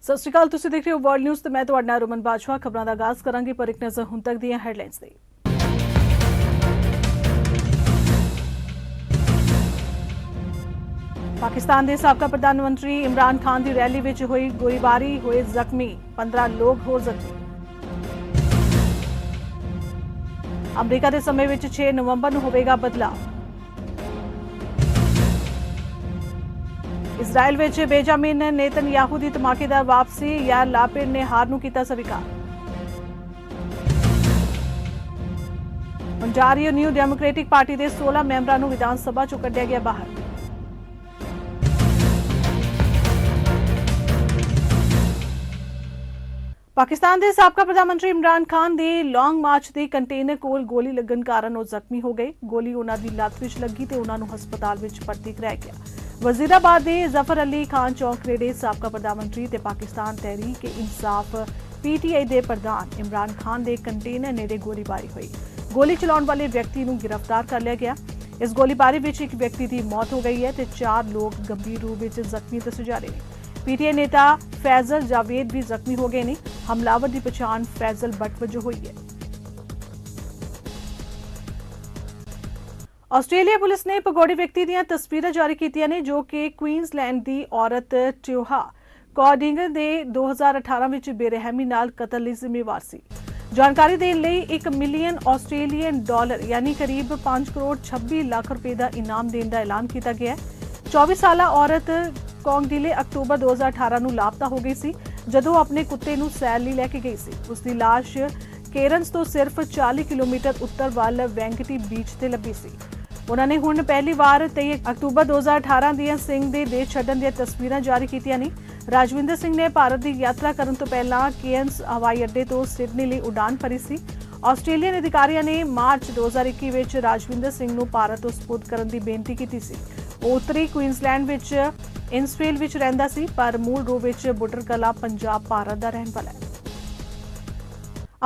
ਸਤਿ ਸ਼੍ਰੀ ਅਕਾਲ, ਤੁਸੀਂ ਦੇਖ ਰਹੇ ਹੋ ਵਰਲਡ ਨਿਊਜ਼ ਤੇ ਮੈਂ ਤੁਹਾਡਾ ਨਾਮ ਰਮਨ ਬਾਜਵਾ। ਖਬਰਾਂ ਦਾ ਆਗਾਜ਼ ਕਰਾਂਗੇ ਪਰ ਇੱਕ ਨਜ਼ਰ ਹੁਣ ਤੱਕ ਦੀਆਂ ਹੈਡਲਾਈਨਸ ਤੇ। ਪਾਕਿਸਤਾਨ ਦੇ ਸਾਬਕਾ ਪ੍ਰਧਾਨ ਮੰਤਰੀ ਇਮਰਾਨ ਖਾਨ ਦੀ ਰੈਲੀ ਵਿੱਚ ਹੋਈ ਗੋਲੀਬਾਰੀ, ਹੋਏ ਜ਼ਖਮੀ, 15 ਲੋਕ ਹੋਰ ਜ਼ਖਮੀ। ਅਮਰੀਕਾ ਦੇ ਸਮੇਂ ਵਿੱਚ 6 ਨਵੰਬਰ ਨੂੰ ਹੋਵੇਗਾ ਬਦਲਾਅ। ਇਜ਼ਰਾਈਲ ਵਿੱਚ ਬੇਂਜਾਮਿਨ ਨੇਤਨਯਾਹੂ ਦੀ ਧਮਾਕੇਦਾਰ ਵਾਪਸੀ, ਯਾਰ ਲਾਪਿਡ ਨੇ ਹਾਰ ਨੂੰ ਕੀਤਾ ਸਵੀਕਾਰ। ontario ਨਿਊ ਡੈਮੋਕ੍ਰੈਟਿਕ ਪਾਰਟੀ ਦੇ 16 ਮੈਂਬਰਾਂ ਨੂੰ ਵਿਧਾਨ ਸਭਾ ਚੋਂ ਕੱਢਿਆ ਗਿਆ ਬਾਹਰ। ਪਾਕਿਸਤਾਨ ਦੇ ਸਾਬਕਾ ਪ੍ਰਧਾਨ ਮੰਤਰੀ ਇਮਰਾਨ ਖਾਨ ਦੀ ਲੌਂਗ ਮਾਰਚ ਦੇ ਕੰਟੇਨਰ ਕੋਲ ਗੋਲੀ ਲੱਗਣ ਕਾਰਨ ਉਹ ਜ਼ਖਮੀ ਹੋ ਗਏ। ਗੋਲੀ ਉਹਨਾਂ ਦੀ ਲੱਤ ਵਿੱਚ ਲੱਗੀ ਤੇ ਉਹਨਾਂ ਨੂੰ ਹਸਪਤਾਲ ਵਿੱਚ ਭਰਤੀ ਕਰਾਇਆ ਗਿਆ। ਵਜ਼ੀਰਾਬਾਦ ਦੇ ਜ਼ਫਰ ਅਲੀ ਖਾਨ ਚੌਕ ਨੇੜੇ ਸਾਬਕਾ ਪ੍ਰਧਾਨ ਮੰਤਰੀ ਤੇ ਪਾਕਿਸਤਾਨ ਤਹਿਰੀਕ-ਏ-ਇਨਸਾਫ PTI ਦੇ ਪ੍ਰਧਾਨ ਇਮਰਾਨ ਖਾਨ ਦੇ ਕੰਟੇਨਰ ਨੇੜੇ ਗੋਲੀਬਾਰੀ ਹੋਈ। ਗੋਲੀ ਚਲਾਉਣ ਵਾਲੇ ਵਿਅਕਤੀ ਨੂੰ ਗ੍ਰਿਫਤਾਰ ਕਰ ਲਿਆ ਗਿਆ। ਇਸ ਗੋਲੀਬਾਰੀ ਵਿੱਚ ਇੱਕ ਵਿਅਕਤੀ ਦੀ ਮੌਤ ਹੋ ਗਈ ਹੈ ਤੇ 4 ਲੋਕ ਗੰਭੀਰ ਰੂਪ ਵਿੱਚ ਜ਼ਖਮੀ ਦੱਸੇ ਜਾ ਰਹੇ ਨੇ। PTI ਨੇਤਾ ਫੈਜ਼ਲ ਜਾਵੇਦ ਵੀ ਜ਼ਖਮੀ ਹੋ ਗਏ ਨੇ। ਹਮਲਾਵਰ ਦੀ ਪਛਾਣ ਫੈਜ਼ਲ ਬੱਟ ਵਜੋਂ ਹੋਈ ਹੈ। ਆਸਟ੍ਰੇਲੀਆ ਪੁਲਿਸ ਨੇ ਭਗੌੜੇ ਵਿਅਕਤੀ ਦੀਆਂ ਤਸਵੀਰਾਂ ਜਾਰੀ ਕੀਤੀਆਂ ਨੇ ਜੋ ਕਿ ਕੁਈਨਜ਼ਲੈਂਡ ਦੀ ਔਰਤ ਟਿਓਹਾ ਕਾਰਡਿੰਗਰ ਦੇ 2018 ਵਿੱਚ ਬੇਰਹਿਮੀ ਨਾਲ ਕਤਲ ਲਈ ਜ਼ਿੰਮੇਵਾਰ ਸੀ। ਜਾਣਕਾਰੀ ਦੇਣ ਲਈ 1 ਮਿਲੀਅਨ ਆਸਟ੍ਰੇਲੀਅਨ ਡਾਲਰ ਯਾਨੀ ਕਰੀਬ 5 ਕਰੋੜ 26 ਲੱਖ ਰੁਪਏ ਦਾ ਇਨਾਮ ਦੇਣ ਦਾ ਐਲਾਨ ਕੀਤਾ ਗਿਆ ਹੈ। 24 ਸਾਲਾ ਔਰਤ ਕੌਂਗਡੀਲੇ ਅਕਤੂਬਰ 2018 ਨੂੰ ਲਾਪਤਾ ਹੋ ਗਈ ਸੀ ਜਦੋਂ ਆਪਣੇ ਕੁੱਤੇ ਨੂੰ ਸੈਰ ਲਈ ਲੈ ਕੇ ਗਈ ਸੀ। ਉਸ ਦੀ ਲਾਸ਼ ਕੇਰਨਸ ਤੋਂ ਸਿਰਫ 40 ਕਿਲੋਮੀਟਰ ਉੱਤਰ ਵੱਲ ਵੈਂਕਟੀ ਬੀਚ ਤੇ ਲੱਭੀ ਸੀ। ਉਹਨਾਂ ਨੇ ਹੁਣ ਪਹਿਲੀ ਵਾਰ 23 ਅਕਤੂਬਰ 2018 ਦੀਆਂ ਸਿੰਘ ਦੇ ਦੇਸ਼ ਛੱਡਣ ਦੀਆਂ ਤਸਵੀਰਾਂ ਜਾਰੀ ਕੀਤੀਆਂ ਨੇ। ਰਾਜਵਿੰਦਰ ਸਿੰਘ ਨੇ ਭਾਰਤ ਦੀ ਯਾਤਰਾ ਕਰਨ ਤੋਂ ਪਹਿਲਾਂ ਕੇਰਨਸ ਹਵਾਈ ਅੱਡੇ ਤੋਂ ਸਿਡਨੀ ਲਈ ਉਡਾਨ ਭਰੀ ਸੀ। ਆਸਟ੍ਰੇਲੀਅਨ ਅਧਿਕਾਰੀਆਂ ਨੇ ਮਾਰਚ 2021 ਵਿੱਚ ਰਾਜਵਿੰਦਰ ਸਿੰਘ ਨੂੰ ਭਾਰਤ ਤੋਂ ਸਪੁਰਦ ਕਰਨ ਦੀ ਬੇਨਤੀ ਕੀਤੀ ਸੀ। ਉਹ ਉੱਤਰੀ ਕੁਈਨਜ਼ਲੈਂਡ ਵਿੱਚ ਇਨਸਫੀਲਡ ਵਿੱਚ ਰਹਿੰਦਾ ਸੀ ਪਰ ਮੂਲ ਰੂਪ ਵਿੱਚ ਬੁਟਰਕਲਾ, ਪੰਜਾਬ, ਭਾਰਤ ਦਾ ਰਹਿਣ ਵਾਲਾ ਹੈ।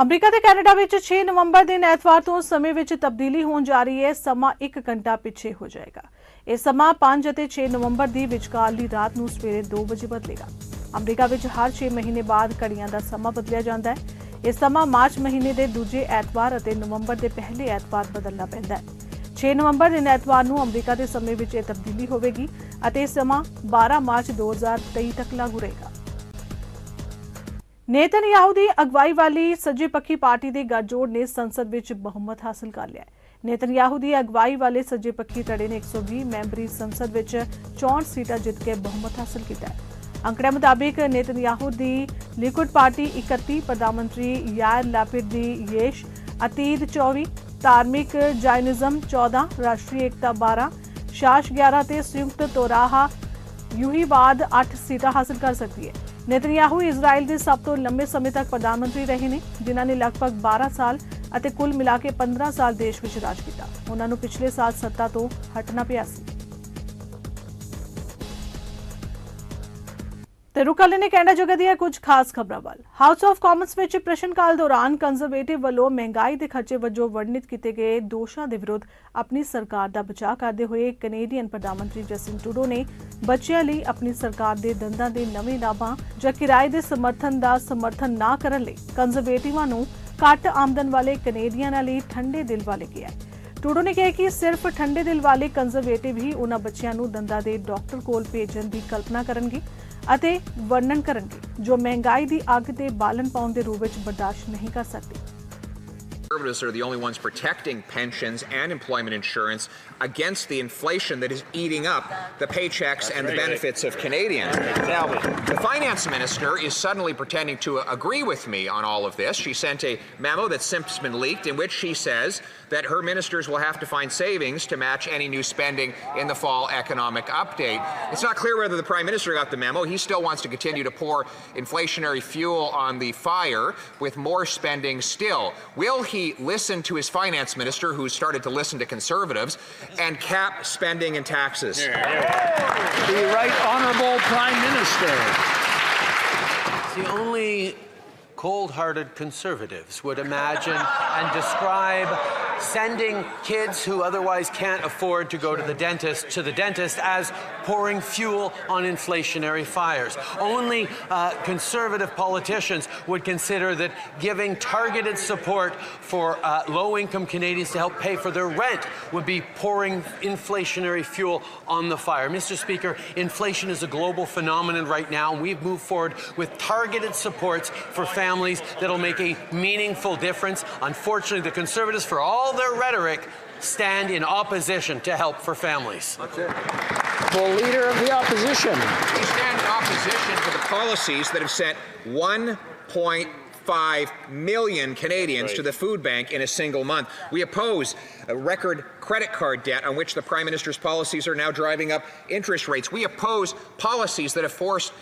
ਅਮਰੀਕਾ ਤੇ ਕੈਨੇਡਾ ਵਿੱਚ 6 ਨਵੰਬਰ ਦਿਨ ਐਤਵਾਰ ਤੋਂ ਸਮੇਂ ਵਿੱਚ ਤਬਦੀਲੀ ਹੋਣ ਜਾ ਰਹੀ ਹੈ। ਸਮਾਂ 1 ਘੰਟਾ ਪਿੱਛੇ ਹੋ ਜਾਏਗਾ। ਇਹ ਸਮਾਂ 5 ਅਤੇ 6 ਨਵੰਬਰ ਦੀ ਵਿਚਕਾਰਲੀ ਰਾਤ ਨੂੰ ਸਵੇਰੇ 2 ਵਜੇ ਬਦਲੇਗਾ। ਅਮਰੀਕਾ ਵਿੱਚ ਹਰ 6 ਮਹੀਨੇ ਬਾਅਦ ਘੜੀਆਂ ਦਾ ਸਮਾਂ ਬਦਲਿਆ ਜਾਂਦਾ ਹੈ। ਇਹ ਸਮਾਂ ਮਾਰਚ ਮਹੀਨੇ ਦੇ ਦੂਜੇ ਐਤਵਾਰ ਅਤੇ ਨਵੰਬਰ ਦੇ ਪਹਿਲੇ ਐਤਵਾਰ ਬਦਲਣਾ ਪੈਂਦਾ ਹੈ। 6 ਨਵੰਬਰ ਦਿਨ ਐਤਵਾਰ ਨੂੰ ਅਮਰੀਕਾ ਦੇ ਸਮੇਂ ਵਿੱਚ ਇਹ ਤਬਦੀਲੀ ਹੋਵੇਗੀ ਅਤੇ ਇਹ ਸਮਾਂ 12 ਮਾਰਚ 2023 ਤੱਕ ਲਾਗੂ ਰਹੇਗਾ। ਨੇਤਨਯਾਹੂ ਦੀ ਅਗਵਾਈ ਵਾਲੀ ਸੱਜੇ ਪੱਖੀ ਪਾਰਟੀ ਦੇ ਗੱਠਜੋੜ ਨੇ ਸੰਸਦ ਵਿੱਚ ਬਹੁਮਤ ਹਾਸਲ ਕਰ ਲਿਆ ਹੈ। ਨੇਤਨਯਾਹੂ ਦੀ ਅਗਵਾਈ ਵਾਲੇ ਸੱਜੇ ਪੱਖੀ ਧੜੇ ਨੇ 120 ਮੈਂਬਰੀ ਸੰਸਦ ਵਿੱਚ 64 ਸੀਟਾਂ ਜਿੱਤ ਕੇ ਬਹੁਮਤ ਹਾਸਲ ਕੀਤਾ ਹੈ। ਅੰਕੜਿਆਂ ਮੁਤਾਬਿਕ ਨੇਤਨਯਾਹੂ ਦੀ ਲਿਕੁਡ ਪਾਰਟੀ 31, ਪ੍ਰਧਾਨ ਮੰਤਰੀ ਯਾਰ ਲਾਪਿਡ ਦੀ ਯੇਸ਼ ਅਤੀਦ 24, ਧਾਰਮਿਕ ਜਾਇਨਿਜ਼ਮ 14, ਰਾਸ਼ਟਰੀ ਏਕਤਾ 12, ਸ਼ਾਸ਼ 11 ਤੇ ਸੰਯੁਕਤ ਤੋਰਾਹਾ ਯੂਹੀਵਾਦ 8 ਸੀਟਾਂ ਹਾਸਲ ਕਰ ਸਕਦੀ ਹੈ। ਨੇਤਨਯਾਹੂ ਇਜ਼ਰਾਈਲ ਦੇ ਸਭ ਤੋਂ ਲੰਬੇ ਸਮੇਂ ਤੱਕ ਪ੍ਰਧਾਨ ਮੰਤਰੀ ਰਹੇ ਨੇ ਜਿਨ੍ਹਾਂ ਨੇ ਲਗਭਗ 12 ਸਾਲ ਅਤੇ ਕੁੱਲ ਮਿਲਾ ਕੇ 15 ਸਾਲ ਦੇਸ਼ ਵਿੱਚ ਰਾਜ ਕੀਤਾ। ਉਹਨਾਂ ਨੂੰ ਪਿਛਲੇ ਸਾਲ ਸੱਤਾ ਤੋਂ ਹਟਣਾ ਪਿਆ ਸੀ। ਤੇ ਰੁਕ ਲੈਣੇ ਕੈਨੇਡਾ ਜਗ੍ਹਾ ਦੀਆਂ ਕੁਝ ਖਾਸ ਖਬਰਾਂ ਵੱਲ। ਹਾਊਸ ਆਫ ਕਾਮਨਸ ਵਿੱਚ ਪ੍ਰਸ਼ਨ ਕਾਲ ਦੌਰਾਨ ਕੰਜ਼ਰਵੇਟਿਵ ਵੱਲੋਂ ਮਹਿੰਗਾਈ ਦੇ ਖਰਚੇ ਵਜੋਂ ਵਰਣਿਤ ਕੀਤੇ ਗਏ ਦੋਸ਼ਾਂ ਦੇ ਵਿਰੁੱਧ ਆਪਣੀ ਸਰਕਾਰ ਦਾ ਬਚਾਅ ਕਰਦੇ ਹੋਏ ਕੈਨੇਡੀਅਨ ਪ੍ਰਧਾਨ ਮੰਤਰੀ ਜਸਟਿਨ ਟਰੂਡੋ ਨੇ ਬੱਚਿਆਂ ਲਈ ਆਪਣੀ ਸਰਕਾਰ ਦੇ ਦੰਦਾਂ ਦੇ ਨਵੇਂ ਲਾਭਾਂ ਜਾਂ ਕਿਰਾਏ ਦੇ ਸਮਰਥਨ ਦਾ ਸਮਰਥਨ ਨਾ ਕਰਨ ਲਈ ਕੰਜ਼ਰਵੇਟਿਵਾਂ ਨੂੰ ਘੱਟ ਆਮਦਨ ਵਾਲੇ ਕੈਨੇਡੀਅਨਾਂ ਲਈ ਠੰਡੇ ਦਿਲ ਵਾਲੇ ਕਿਹਾ। ਟਰੂਡੋ ਨੇ ਕਿਹਾ ਕਿ ਸਿਰਫ ਠੰਡੇ ਦਿਲ ਵਾਲੇ ਕੰਜ਼ਰਵੇਟਿਵ ਹੀ ਉਹਨਾਂ ਬੱਚਿਆਂ ਨੂੰ ਦੰਦਾਂ ਦੇ ਡਾਕਟਰ ਕੋਲ ਭੇਜਣ ਦੀ ਕਲਪਨਾ ਕਰਨਗੇ ਅਤੇ ਵਰਣਨ ਕਰਨਗੇ ਜੋ ਮਹਿੰਗਾਈ ਦੀ ਅੱਗ ਤੇ ਬਾਲਣ ਪਾਉਣ ਦੇ ਰੂਪ ਵਿੱਚ ਬਰਦਾਸ਼ਤ ਨਹੀਂ ਕਰ ਸਕਦੇ। Conservatives are the only ones protecting pensions and employment insurance against the inflation that is eating up the paychecks and the benefits of Canadians. Now, the finance minister is suddenly pretending to agree with me on all of this. She sent a memo that's since been leaked in which she says that her ministers will have to find savings to match any new spending in the fall economic update. It's not clear whether the Prime Minister got the memo. He still wants to continue to pour inflationary fuel on the fire with more spending still. Will he listen to his finance minister, who's started to listen to Conservatives, and cap spending and taxes? The Right Honourable Prime Minister. The only cold-hearted Conservatives would imagine and describe sending kids who otherwise can't afford to go to the dentist as pouring fuel on inflationary fires. Only conservative politicians would consider that giving targeted support for low-income Canadians to help pay for their rent would be pouring inflationary fuel on the fire. Mr. Speaker, inflation is a global phenomenon right now, and we've moved forward with targeted supports for families that'll make a meaningful difference. Unfortunately, the Conservatives, for all their rhetoric, stand in opposition to help for families. That's it. The Leader of the Opposition. We stand in opposition to the policies that have sent 1.5 million Canadians to the food bank in a single month. We oppose a record credit card debt on which the Prime Minister's policies are now driving up interest rates. We oppose policies that have forced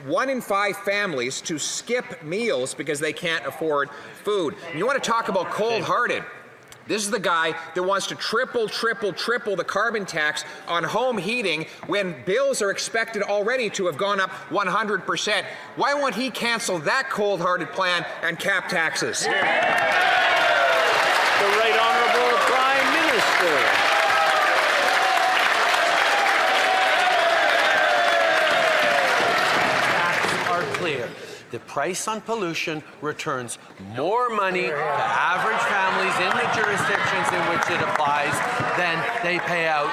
1 in 5 families to skip meals because they can't afford food. And you want to talk about cold-hearted? This is the guy that wants to triple the carbon tax on home heating when bills are expected already to have gone up 100%. Why won't he cancel that cold-hearted plan and cap taxes? The Right Honourable Prime Minister. Facts are clear. The price on pollution returns more money to average families in the jurisdictions in which it applies than they pay out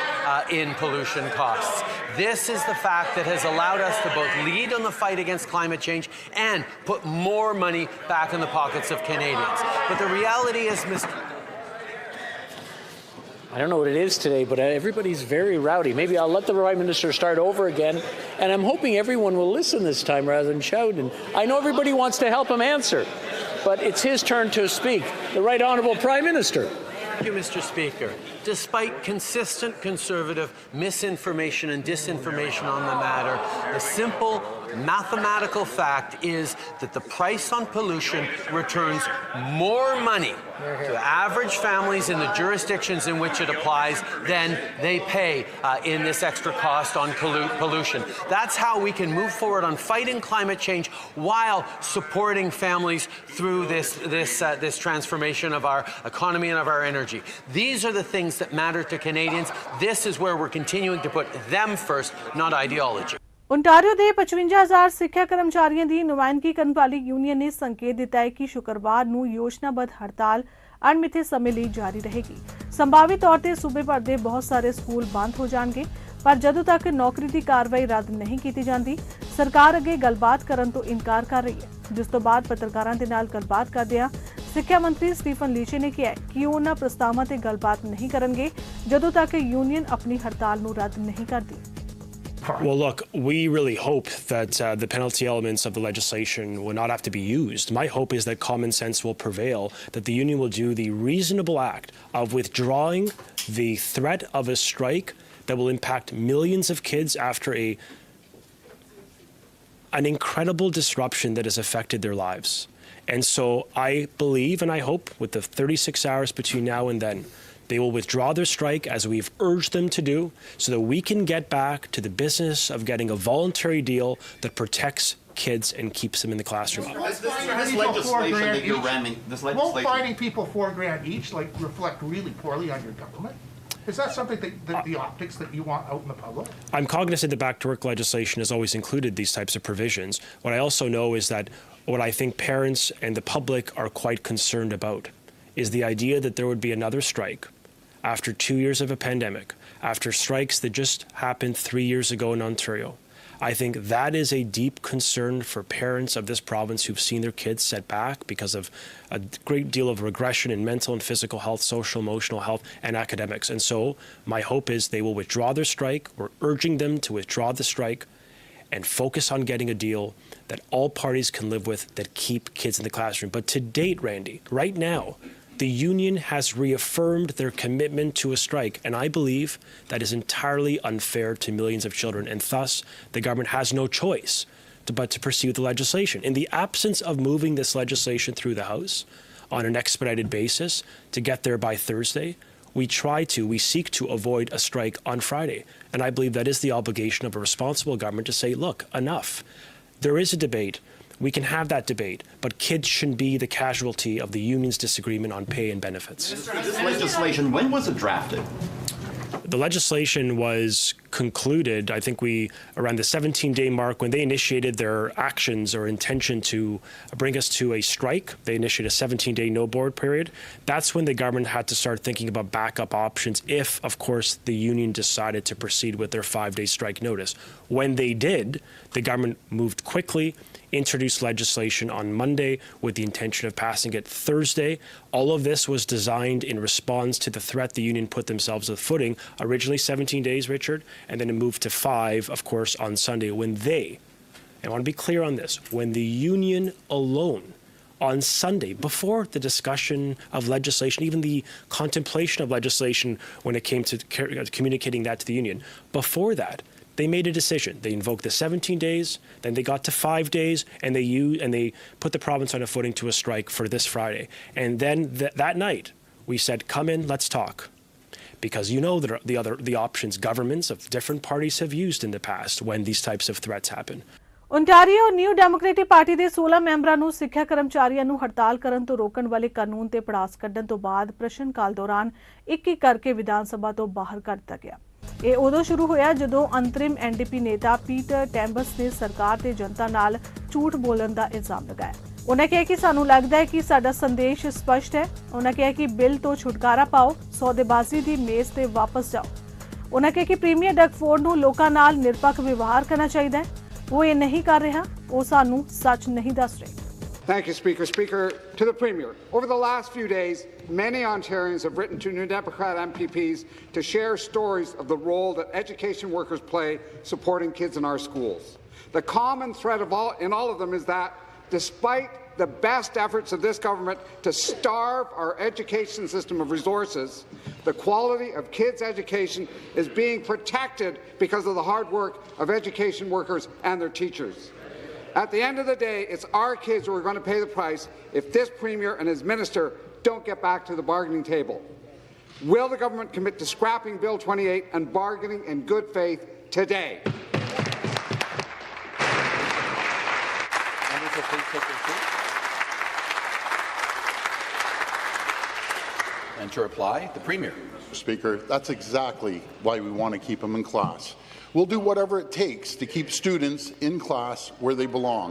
in pollution costs. This is the fact that has allowed us to both lead on the fight against climate change and put more money back in the pockets of Canadians. But the reality is, I don't know what it is today, but everybody's very rowdy. Maybe I'll let the Prime Minister start over again, and I'm hoping everyone will listen this time rather than shout. And I know everybody wants to help him answer, but it's his turn to speak. The Right Honourable Prime Minister. Thank you, Mr. Speaker. Despite consistent Conservative misinformation and disinformation on the matter, the simple mathematical fact is that the price on pollution returns more money to average families in the jurisdictions in which it applies than they pay in this extra cost on pollution. That's how we can move forward on fighting climate change while supporting families through this transformation of our economy and of our energy. These are the things that matter to Canadians. This is where we're continuing to put them first, not ideology. Ontario ਦੇ 55,000 ਸਿੱਖਿਆ ਕਰਮਚਾਰੀਆਂ ਦੀ ਨੁਮਾਇੰਦਗੀ ਕਰਨ ਵਾਲੀ union ਨੇ ਸੰਕੇਤ ਦਿੱਤਾ ਹੈ ਕਿ ਸ਼ੁੱਕਰਵਾਰ ਨੂੰ ਯੋਜਨਾਬੱਧ ਹੜਤਾਲ ਅਣਮਿੱਥੇ ਸਮੇਂ ਲਈ ਜਾਰੀ ਰਹੇਗੀ। ਸੰਭਾਵਿਤ ਤੌਰ ਤੇ ਸੂਬੇ ਭਰ ਦੇ ਬਹੁਤ ਸਾਰੇ ਸਕੂਲ ਬੰਦ ਹੋ ਜਾਣਗੇ, ਪਰ ਜਦੋਂ ਤੱਕ ਨੌਕਰੀ ਦੀ ਕਾਰਵਾਈ ਰੱਦ ਨਹੀਂ ਕੀਤੀ ਜਾਂਦੀ, ਸਰਕਾਰ ਅੱਗੇ ਗੱਲਬਾਤ ਕਰਨ ਤੋਂ ਇਨਕਾਰ ਕਰ ਰਹੀ ਹੈ। ਜਿਸ ਤੋਂ ਬਾਅਦ ਪੱਤਰਕਾਰਾਂ ਦੇ ਨਾਲ ਗੱਲਬਾਤ ਕਰਦਿਆਂ ਸਿੱਖਿਆ ਮੰਤਰੀ ਸਟੀਫਨ ਲੀਚੇ ਨੇ ਕਿਹਾ ਕਿ ਉਹ ਉਹਨਾਂ ਪ੍ਰਸਤਾਵਾਂ ਤੇ ਗੱਲਬਾਤ ਨਹੀਂ ਕਰਨਗੇ ਜਦੋਂ ਤੱਕ ਯੂਨੀਅਨ ਆਪਣੀ ਹੜਤਾਲ ਨੂੰ ਰੱਦ ਨਹੀਂ ਕਰਦੀ। Well, look, we really hope that the penalty elements of the legislation will not have to be used. My hope is that common sense will prevail, that the union will do the reasonable act of withdrawing the threat of a strike that will impact millions of kids after an incredible disruption that has affected their lives. And so I believe and I hope with the 36 hours between now and then, they will withdraw their strike as we've urged them to do so that we can get back to the business of getting a voluntary deal that protects kids and keeps them in the classroom. This legislation that you're ramming, won't finding people $4,000 each reflect really poorly on your government? Is that something that the optics that you want out in the public? I'm cognizant that back to work legislation has always included these types of provisions. What I also know is that what I think parents and the public are quite concerned about is the idea that there would be another strike after 2 years of a pandemic, after strikes that just happened 3 years ago in Ontario. I think that is a deep concern for parents of this province who've seen their kids set back because of a great deal of regression in mental and physical health, social, emotional health, and academics. And so my hope is they will withdraw their strike. We're urging them to withdraw the strike and focus on getting a deal that all parties can live with that keep kids in the classroom. But to date, Randy, right now, the union has reaffirmed their commitment to a strike, and I believe that is entirely unfair to millions of children, and thus the government has no choice but to pursue the legislation. In the absence of moving this legislation through the House on an expedited basis to get there by Thursday, we seek to avoid a strike on Friday. And I believe that is the obligation of a responsible government to say, look, enough. There is a debate We can have that debate, but kids shouldn't be the casualty of the union's disagreement on pay and benefits. This legislation, when was it drafted? The legislation was concluded, I think around the 17-day mark, when they initiated their actions or intention to bring us to a strike. They initiated a 17-day no board period. That's when the government had to start thinking about backup options if, of course, the union decided to proceed with their 5-day strike notice. When they did, the government moved quickly, introduced legislation on Monday with the intention of passing it Thursday. All of this was designed in response to the threat the union put themselves with footing. Originally 17 days, Richard, and then it moved to 5, of course, on Sunday when I want to be clear on this, when the union alone on Sunday, before the discussion of legislation, even the contemplation of legislation when it came to communicating that to the union, before that, they made a decision. They invoked the 17 days, then they got to 5 days, and they put the province on a footing to a strike for this Friday. And then that night, we said, come in, let's talk. Because you know that the options governments of different parties have used in the past when these types of threats happen. Ontario new democratic party ਦੇ 16 ਮੈਂਬਰਾਂ ਨੂੰ ਸਿੱਖਿਆ ਕਰਮਚਾਰੀਆਂ ਨੂੰ ਹੜਤਾਲ ਕਰਨ ਤੋਂ ਰੋਕਣ ਵਾਲੇ ਕਾਨੂੰਨ ਤੇ ਪੜਾਸ ਕੱਢਣ ਤੋਂ ਬਾਅਦ ਪ੍ਰਸ਼ਨ ਕਾਲ ਦੌਰਾਨ ਇੱਕ ਕਰਕੇ ਵਿਧਾਨ ਸਭਾ ਤੋਂ ਬਾਹਰ ਕਰ ਦਿੱਤਾ ਗਿਆ। ਇਹ ਉਦੋਂ ਸ਼ੁਰੂ ਹੋਇਆ ਜਦੋਂ ਅੰਤਰਿਮ ਐਨਡੀਪੀ ਨੇਤਾ ਪੀਟਰ ਟੈਂਬਸ ਨੇ ਸਰਕਾਰ ਤੇ ਜਨਤਾ ਨਾਲ ਝੂਠ ਬੋਲਣ ਦਾ ਇਲਜ਼ਾਮ ਲਗਾਇਆ। ਉਹਨਾਂ ਕਿਹਾ ਕਿ ਸਾਨੂੰ ਲੱਗਦਾ ਹੈ ਕਿ ਸਾਡਾ ਸੰਦੇਸ਼ ਸਪਸ਼ਟ ਹੈ। ਉਹਨਾਂ ਕਿਹਾ ਕਿ ਬਿੱਲ ਤੋਂ ਛੁਟਕਾਰਾ ਪਾਓ, ਸੌਦੇਬਾਜ਼ੀ ਦੀ ਮੇਜ਼ ਤੇ ਵਾਪਸ ਜਾਓ। ਉਹਨਾਂ ਕਿਹਾ ਕਿ ਪ੍ਰੀਮੀਅਰ ਡਗਫੋਰਡ ਨੂੰ ਲੋਕਾਂ ਨਾਲ ਨਿਰਪੱਖ ਵਿਵਹਾਰ ਕਰਨਾ ਚਾਹੀਦਾ ਹੈ। ਉਹ ਇਹ ਨਹੀਂ ਕਰ ਰਿਹਾ, ਉਹ ਸਾਨੂੰ ਸੱਚ ਨਹੀਂ ਦੱਸ ਰਹੇ। Thank you, Speaker. Speaker, to the Premier, over the last few days, many Ontarians have written to New Democrat MPPs to share stories of the role that education workers play supporting kids in our schools. The common thread in all of them is that, despite the best efforts of this government to starve our education system of resources, the quality of kids' education is being protected because of the hard work of education workers and their teachers. At the end of the day, it's our kids who are going to pay the price if this Premier and his Minister don't get back to the bargaining table. Will the government commit to scrapping Bill 28 and bargaining in good faith today? Members, please take their seats. And to reply, the Premier. Speaker, that's exactly why we want to keep them in class. We'll do whatever it takes to keep students in class where they belong.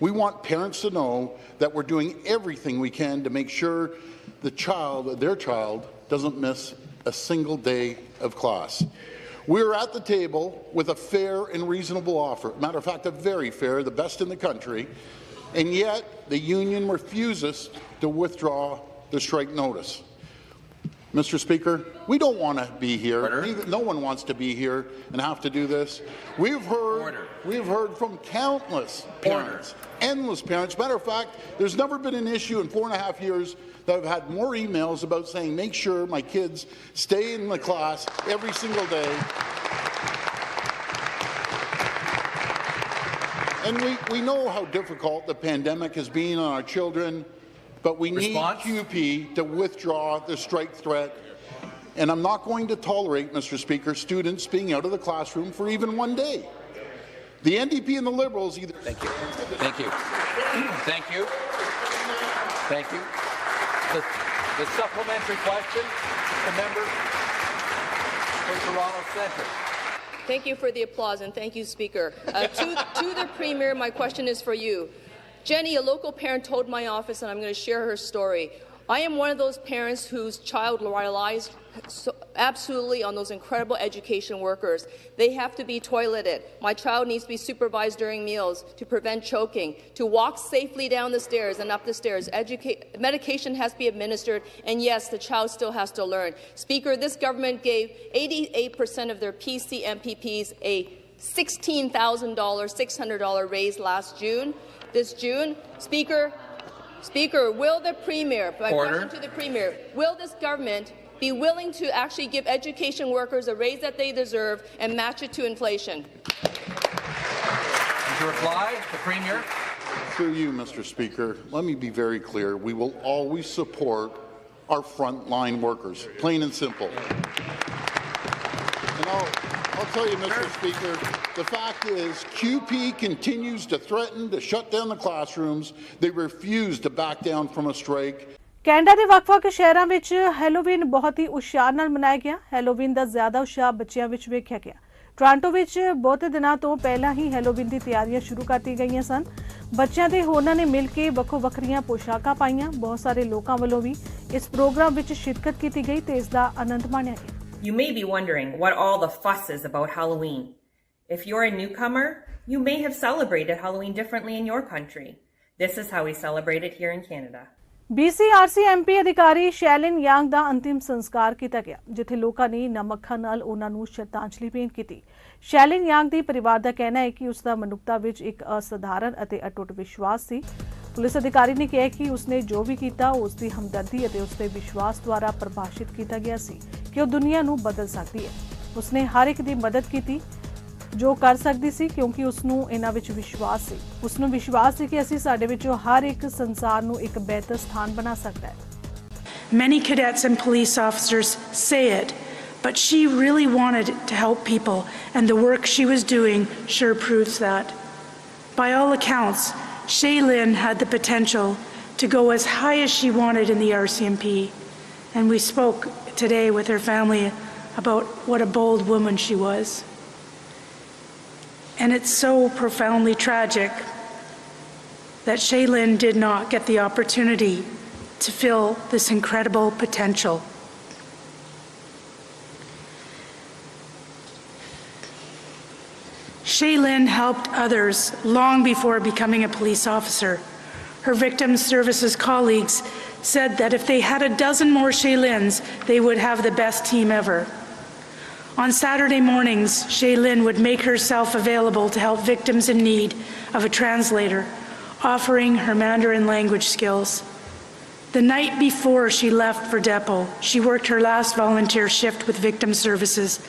We want parents to know that we're doing everything we can to make sure their child, doesn't miss a single day of class. We're at the table with a fair and reasonable offer. Matter of fact, a very fair, the best in the country, and yet the union refuses to withdraw the strike notice. Mr. Speaker, we don't want to be here. No one wants to be here and have to do this. We've heard from countless parents, endless parents. Matter of fact, there's never been an issue in 4.5 years that I've had more emails about saying, make sure my kids stay in the class every single day. And we know how difficult the pandemic has been on our children, but we need QP to withdraw the strike threat. And I'm not going to tolerate, Mr. Speaker, students being out of the classroom for even one day. The NDP and the Liberals either... Thank you. Thank you. Thank you. Thank you. The supplementary question, the member for Toronto Centre. Thank you for the applause, and thank you, Speaker. To the Premier, my question is for you. Jenny, a local parent, told my office, and I'm going to share her story. I am one of those parents whose child relies absolutely on those incredible education workers. They have to be toileted. My child needs to be supervised during meals to prevent choking, to walk safely down the stairs and up the stairs. Medication has to be administered, and yes, the child still has to learn. Speaker, this government gave 88% of their PC MPPs a $16,000, $600 raise last June. This June, Speaker, will the Premier, my question to the Premier, will this government be willing to actually give education workers a raise that they deserve and match it to inflation? And to reply, the Premier. Through you, Mr. Speaker, let me be very clear. We will always support our frontline workers, plain and simple. I'll tell you, Mr. Speaker, the fact is QP continues to threaten to shut down the classrooms. They refuse to back down from a strike. Canada ਦੇ ਵੱਖ-ਵੱਖ ਸ਼ਹਿਰਾਂ ਵਿੱਚ Halloween ਬਹੁਤ ਹੀ ਉਤਸ਼ਾਹ ਨਾਲ ਮਨਾਇਆ ਗਿਆ। Halloween ਦਾ ਜ਼ਿਆਦਾ ਉਤਸ਼ਾਹ ਬੱਚਿਆਂ ਵਿੱਚ ਵੇਖਿਆ ਗਿਆ। ਟੋਰਾਂਟੋ ਵਿੱਚ ਬਹੁਤੇ ਦਿਨਾਂ ਤੋਂ ਪਹਿਲਾਂ ਹੀ ਹੈਲੋਵੀਨ ਦੀ ਤਿਆਰੀਆਂ ਸ਼ੁਰੂ ਕਰ ਗਈਆਂ ਸਨ। ਬੱਚਿਆਂ ਦੇ ਹੋਰਨਾਂ ਨੇ ਮਿਲ ਕੇ ਵੱਖੋ-ਵੱਖਰੀਆਂ ਪੋਸ਼ਾਕਾਂ ਪਾਈਆਂ। ਬਹੁਤ ਸਾਰੇ ਲੋਕਾਂ ਵੱਲੋਂ ਵੀ ਇਸ ਪ੍ਰੋਗਰਾਮ ਵਿੱਚ ਸ਼ਿਰਕਤ ਕੀਤੀ ਗਈ ਤੇ ਇਸ ਦਾ ਆਨੰਦ ਮਾਣਿਆ ਗਿਆ। You may be wondering what all the fuss is about Halloween. If you're a newcomer, you may have celebrated Halloween differently in your country. This is how we celebrate it here in Canada. BCRC MP ਅਧਿਕਾਰੀ ਸ਼ੈਲਿਨ ਯਾਂਗ ਦਾ ਅੰਤਿਮ ਸੰਸਕਾਰ ਕੀਤਾ ਗਿਆ, ਜਿੱਥੇ ਲੋਕਾਂ ਨੇ ਨਮ ਅੱਖਾਂ ਨਾਲ ਉਹਨਾਂ ਨੂੰ ਸ਼ਰਧਾਂਜਲੀ ਭੇਂਟ ਕੀਤੀ। ਸ਼ੈਲਿਨ ਯਾਂਗ ਦੀ ਪਰਿਵਾਰ ਦਾ ਕਹਿਣਾ ਹੈ ਕਿ ਉਸ ਦਾ ਮਨੁੱਖਤਾ ਵਿੱਚ ਇੱਕ ਅਸਾਧਾਰਨ ਅਤੇ ਅਟੁੱਟ ਵਿਸ਼ਵਾਸ ਸੀ। ਪੁਲਿਸ ਅਧਿਕਾਰੀ ਨੇ ਕਿਹਾ ਕਿ ਉਸਨੇ ਜੋ ਵੀ ਕੀਤਾ ਉਸ ਦੀ ਹਮਦਰਦੀ ਅਤੇ ਉਸ ਦੇ ਵਿਸ਼ਵਾਸ ਦੁਆਰਾ ਪ੍ਰਭਾਸ਼ਿਤ ਕੀਤਾ ਗਿਆ ਸੀ ਕਿ ਉਹ ਦੁਨੀਆ ਨੂੰ ਬਦਲ ਸਕਦੀ ਹੈ। ਉਸਨੇ ਹਰ ਇੱਕ ਦੀ ਮਦਦ ਕੀਤੀ ਜੋ ਕਰ ਸਕਦੀ ਸੀ ਕਿਉਂਕਿ ਉਸ ਨੂੰ ਇਹਨਾਂ ਵਿੱਚ ਵਿਸ਼ਵਾਸ ਸੀ। ਉਸ ਨੂੰ ਵਿਸ਼ਵਾਸ ਸੀ ਕਿ ਅਸੀਂ ਸਾਡੇ ਵਿੱਚੋਂ ਹਰ ਇੱਕ ਸੰਸਾਰ ਨੂੰ ਇੱਕ ਬਿਹਤਰ ਸਥਾਨ ਬਣਾ ਸਕਦਾ ਹੈ। Many cadets and police officers say it, but she really wanted to help people, and the work she was doing sure proves that. By all accounts, Shaylin had the potential to go as high as she wanted in the RCMP, and we spoke today with her family about what a bold woman she was. And it's so profoundly tragic that Shaylin did not get the opportunity to fill this incredible potential. Shaylin helped others long before becoming a police officer. Her victim services colleagues said that if they had a dozen more Shaylins, they would have the best team ever. On Saturday mornings, Shaylin would make herself available to help victims in need of a translator, offering her Mandarin language skills. The night before she left for depot, she worked her last volunteer shift with Victim Services,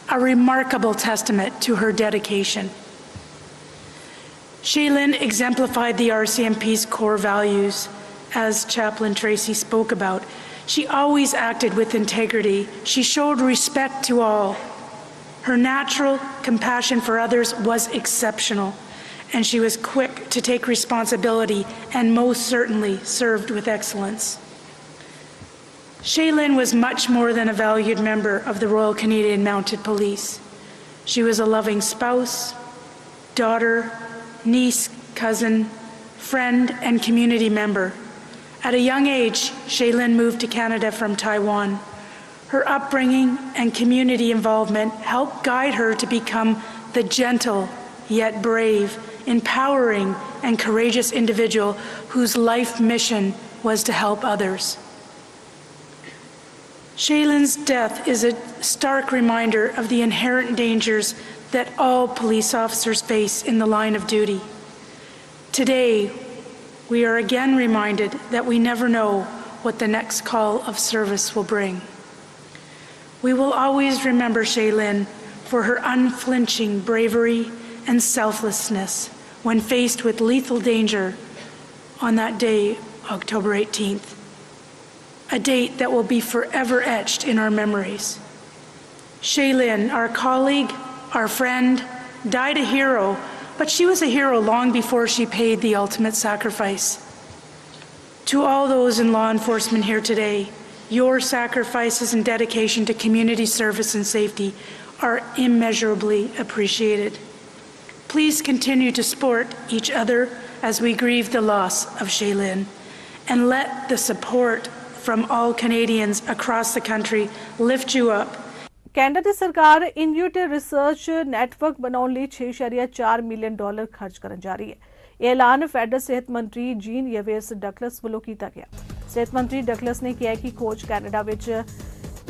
a remarkable testament to her dedication. Shaylin exemplified the RCMP's core values, as Chaplain Tracy spoke about. She always acted with integrity. She showed respect to all. Her natural compassion for others was exceptional, and she was quick to take responsibility and most certainly served with excellence. Shaylin was much more than a valued member of the Royal Canadian Mounted Police. She was a loving spouse, daughter, niece, cousin, friend, and community member. At a young age, Shaylin moved to Canada from Taiwan. Her upbringing and community involvement helped guide her to become the gentle yet brave, empowering, and courageous individual whose life mission was to help others. Shaylin's death is a stark reminder of the inherent dangers that all police officers face in the line of duty. Today, we are again reminded that we never know what the next call of service will bring. We will always remember Shaylin for her unflinching bravery and selflessness when faced with lethal danger on that day, October 18th, a date that will be forever etched in our memories. Shaylin, our colleague, our friend, died a hero, but she was a hero long before she paid the ultimate sacrifice. To all those in law enforcement here today, your sacrifices and dedication to community service and safety are immeasurably appreciated. Please continue to support each other as we grieve the loss of Shaylin, and let the support from all Canadians across the country lift you up. Canada ਦੀ ਸਰਕਾਰ ਇਨਵਿਊਟ research network ਬਣਾਉਣ ਲਈ $6.4 million ਖਰਚ ਕਰਨ ਜਾ ਰਹੀ ਹੈ। ਇਹ ਐਲਾਨ ਫੈਡਰਲ ਸਿਹਤ ਮੰਤਰੀ ਜੀਨ ਯਵੇਸ ਡਗਲਸ ਵੱਲੋਂ ਕੀਤਾ ਗਿਆ। ਸਿਹਤ ਮੰਤਰੀ ਡਗਲਸ ਨੇ ਕਿਹਾ ਕਿ ਖੋਜ ਕੈਨੇਡਾ ਵਿੱਚ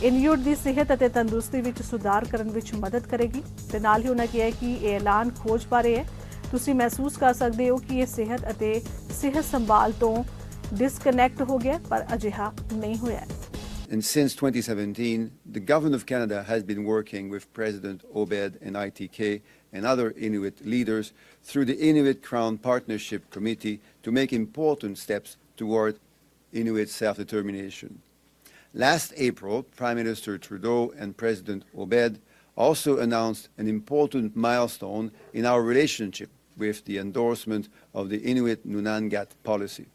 ਇਨਵਿਊਟ ਦੀ ਸਿਹਤ ਅਤੇ ਤੰਦਰੁਸਤੀ ਵਿੱਚ ਸੁਧਾਰ ਕਰਨ ਵਿੱਚ ਮਦਦ ਕਰੇਗੀ ਤੇ ਨਾਲ ਹੀ ਉਹਨਾਂ ਕਿਹਾ ਕਿ ਇਹ ਐਲਾਨ ਖੋਜ ਬਾਰੇ ਹੈ। ਤੁਸੀਂ ਮਹਿਸੂਸ ਕਰ ਸਕਦੇ ਹੋ ਕਿ ਇਹ ਸਿਹਤ ਅਤੇ ਸਿਹਤ ਸੰਭਾਲ ਤੋਂ ਡਿਸਕਨੈਕਟ ਹੋ ਗਿਆ ਪਰ ਅਜਿਹਾ ਨਹੀਂ ਹੋਇਆ। And since 2017, the Government of Canada has been working with President Obed and ITK and other Inuit leaders through the Inuit Crown Partnership Committee to make important steps toward Inuit self-determination. Last April, Prime Minister Trudeau and President Obed also announced an important milestone in our relationship with the endorsement of the Inuit Nunangat policy.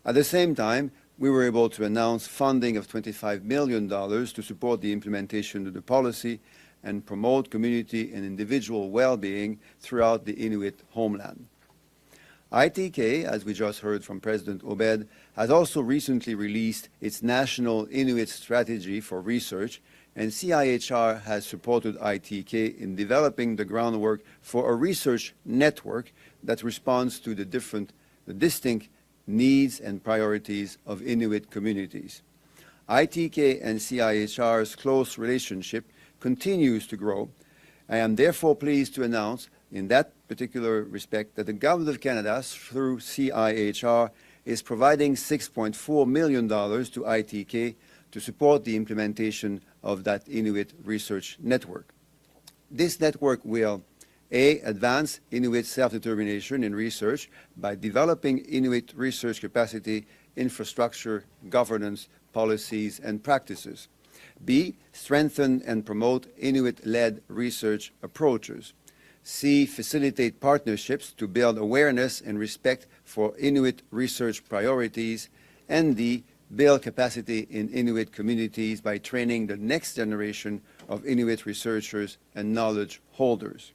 At the same time, we were able to announce funding of $25 million to support the implementation of the policy and promote community and individual well-being throughout the Inuit homeland. ITK, as we just heard from President Obed, has also recently released its National Inuit Strategy for Research, and CIHR has supported ITK in developing the groundwork for a research network that responds to the distinct needs and priorities of Inuit communities. ITK and CIHR's close relationship continues to grow. I am therefore pleased to announce in that particular respect that the Government of Canada, through CIHR, is providing $6.4 million to ITK to support the implementation of that Inuit research network. This network will A, advance Inuit self-determination in research by developing Inuit research capacity, infrastructure, governance, policies, and practices. B, strengthen and promote Inuit-led research approaches. C, facilitate partnerships to build awareness and respect for Inuit research priorities. And D, build capacity in Inuit communities by training the next generation of Inuit researchers and knowledge holders.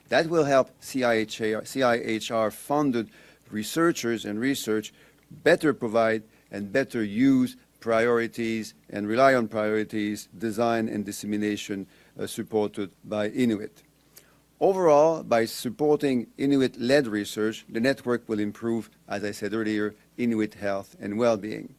That will help CIHR-funded researchers and research better provide and better use priorities and rely on priorities, design and dissemination supported by Inuit. Overall, by supporting Inuit-led research, the network will improve, as I said earlier, Inuit health and well-being.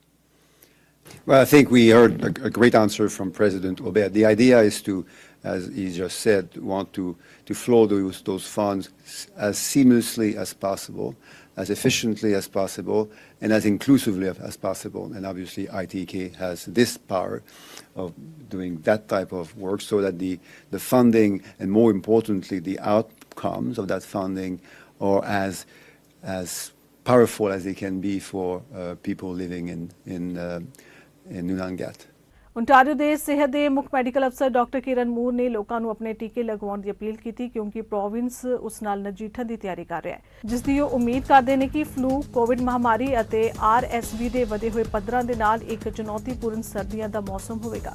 Well, I think we heard a great answer from President Obed. The idea is to, as he just said, want to flow those funds as seamlessly as possible, as efficiently as possible, and as inclusively as possible. And obviously, ITK has this power of doing that type of work so that the funding, and more importantly, the outcomes of that funding are as powerful as they can be for people living in Nunangat. Ontario ਦੇ ਸਿਹਤ ਦੇ ਮੁੱਖ medical ਅਫਸਰ doctor ਕਿਰਨ ਮੂਰ ਨੇ ਲੋਕਾਂ ਨੂੰ ਆਪਣੇ ਟੀਕੇ ਲਗਵਾਉਣ ਦੀ ਅਪੀਲ ਕੀਤੀ ਕਿਉਂਕਿ ਪ੍ਰੋਵਿੰਸ ਉਸ ਨਾਲ ਨਜਿੱਠਣ ਦੀ ਤਿਆਰੀ ਕਰ ਰਿਹਾ ਹੈ ਜਿਸ ਦੀ ਉਹ ਉਮੀਦ ਕਰਦੇ ਨੇ ਕਿ ਫਲੂ ਕੋਵਿਡ ਮਹਾਮਾਰੀ ਅਤੇ RSV ਦੇ ਵਧੇ ਹੋਏ ਪੱਧਰਾਂ ਦੇ ਨਾਲ ਇੱਕ ਚੁਣੌਤੀਪੂਰਨ ਸਰਦੀਆਂ ਦਾ ਮੌਸਮ ਹੋਵੇਗਾ।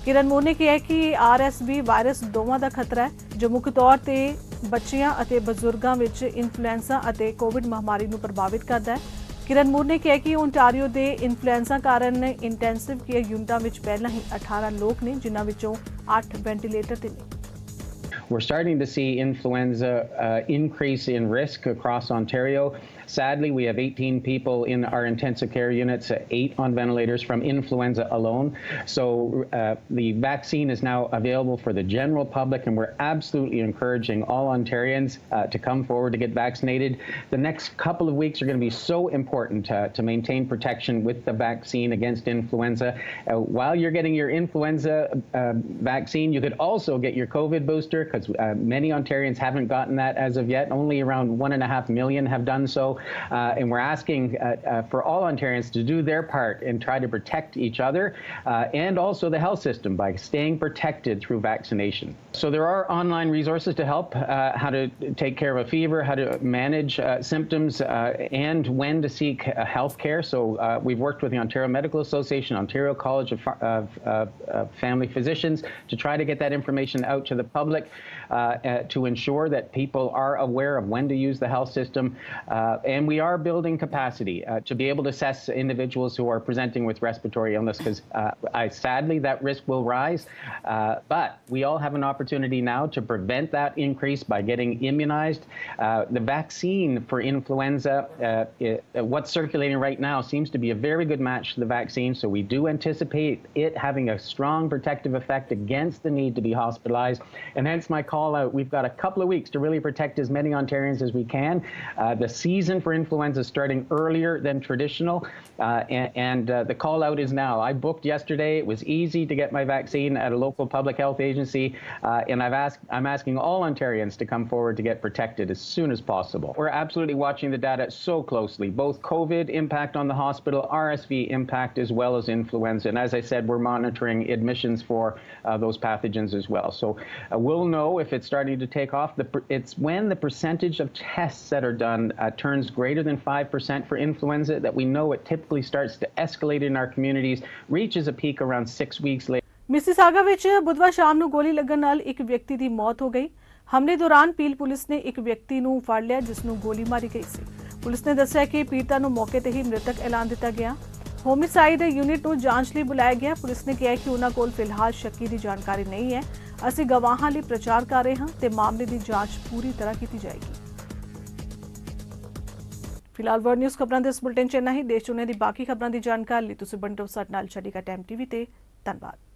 ਕਿਰਨ ਮੂਰ ਨੇ ਕਿਹਾ ਕਿ RSV ਵਾਇਰਸ ਦੋਵਾਂ ਦਾ ਖਤਰਾ ਹੈ ਜੋ ਮੁੱਖ ਤੌਰ ਤੇ ਬੱਚਿਆਂ ਅਤੇ ਬਜ਼ੁਰਗਾਂ ਵਿੱਚ ਇਨਫਲੂਐਂਜ਼ਾ ਅਤੇ ਕੋਵਿਡ ਮਹਾਮਾਰੀ ਨੂੰ ਪ੍ਰਭਾਵਿਤ ਕਰਦਾ ਹੈ। किरण मूर ने कहा कि ओंटारियो के इन्फ्लुएंजा कारण इंटेंसिव केयर यूनिटां विच पहलां ही 18 लोग ने जिन्हां विचों 8 वेंटिलेटर ते ने। We're starting to see influenza increase in risk across Ontario. Sadly, we have 18 people in our intensive care units, 8 on ventilators from influenza alone. So the vaccine is now available for the general public, and we're absolutely encouraging all Ontarians to come forward to get vaccinated. The next couple of weeks are going to be so important to maintain protection with the vaccine against influenza. While you're getting your influenza vaccine, you could also get your COVID booster, because many Ontarians haven't gotten that as of yet. Only around 1.5 million have done so. And we're asking for all Ontarians to do their part and try to protect each other and also the health system by staying protected through vaccination. So there are online resources to help how to take care of a fever, how to manage symptoms, and when to seek health care. So we've worked with the Ontario Medical Association, Ontario College of Family Physicians to try to get that information out to the public to ensure that people are aware of when to use the health system. And we are building capacity to be able to assess individuals who are presenting with respiratory illness, because sadly that risk will rise. But we all have an opportunity now to prevent that increase by getting immunized. The vaccine for influenza, what's circulating right now, seems to be a very good match to the vaccine. So we do anticipate it having a strong protective effect against the need to be hospitalized. And hence my my call out. We've got a couple of weeks to really protect as many Ontarians as we can. The season for influenza is starting earlier than traditional, and the call out is now. I booked yesterday. It was easy to get my vaccine at a local public health agency, and I'm asking all Ontarians to come forward to get protected as soon as possible. We're absolutely watching the data so closely, both COVID impact on the hospital, RSV impact, as well as influenza. And as I said, we're monitoring admissions for those pathogens as well. So we'll know if it's starting to take off. It's when the percentage of tests that are done turns greater than 5% for influenza that we know it typically starts to escalate in our communities, reaches a peak around 6 weeks later. Mississauga ਵਿੱਚ ਬੁੱਧਵਾਰ ਸ਼ਾਮ ਨੂੰ ਗੋਲੀ ਲੱਗਣ ਨਾਲ ਇੱਕ ਵਿਅਕਤੀ ਦੀ ਮੌਤ ਹੋ ਗਈ। ਹਮਲੇ ਦੌਰਾਨ ਪੀਲ ਪੁਲਿਸ ਨੇ ਇੱਕ ਵਿਅਕਤੀ ਨੂੰ ਫੜ ਲਿਆ ਜਿਸ ਨੂੰ ਗੋਲੀ ਮਾਰੀ ਗਈ ਸੀ। ਪੁਲਿਸ ਨੇ ਦੱਸਿਆ ਕਿ ਪੀੜਤਾ ਨੂੰ ਮੌਕੇ ਤੇ ਹੀ ਮ੍ਰਿਤਕ ਐਲਾਨ ਦਿੱਤਾ ਗਿਆ। ਹੋਮਿਸਾਈਡ ਯੂਨਿਟ ਨੂੰ ਜਾਂਚ ਲਈ ਬੁਲਾਇਆ ਗਿਆ। ਪੁਲਿਸ ਨੇ ਕਿਹਾ ਕਿ ਉਹਨਾਂ ਕੋਲ ਫਿਲਹਾਲ ਸ਼ੱਕੀ ਦੀ ਜਾਣਕਾਰੀ ਨਹੀਂ ਹੈ। ਅਸੀਂ ਗਵਾਹਾਂ ਲਈ ਪ੍ਰਚਾਰ ਕਰ ਰਹੇ ਹਾਂ ਤੇ ਮਾਮਲੇ ਦੀ ਜਾਂਚ ਪੂਰੀ ਤਰ੍ਹਾਂ ਕੀਤੀ ਜਾਏਗੀ। ਫਿਲਹਾਲ ਵਰਡ ਨਿਊਜ਼ ਖਬਰਾਂ ਦੇ ਇਸ ਬੁਲਟਨ 'ਚ ਇੰਨਾ ਹੀ। ਦੇਸ਼ ਦੁਨੀਆ ਦੀ ਬਾਕੀ ਖਬਰਾਂ ਦੀ ਜਾਣਕਾਰੀ ਲਈ ਤੁਸੀਂ ਬਣੇ ਰਹੋ ਸਾਡੇ ਨਾਲ ਚੰਡੀਗੜ੍ਹ ਟਾਈਮ ਟੀਵੀ ਤੇ। ਧੰਨਵਾਦ।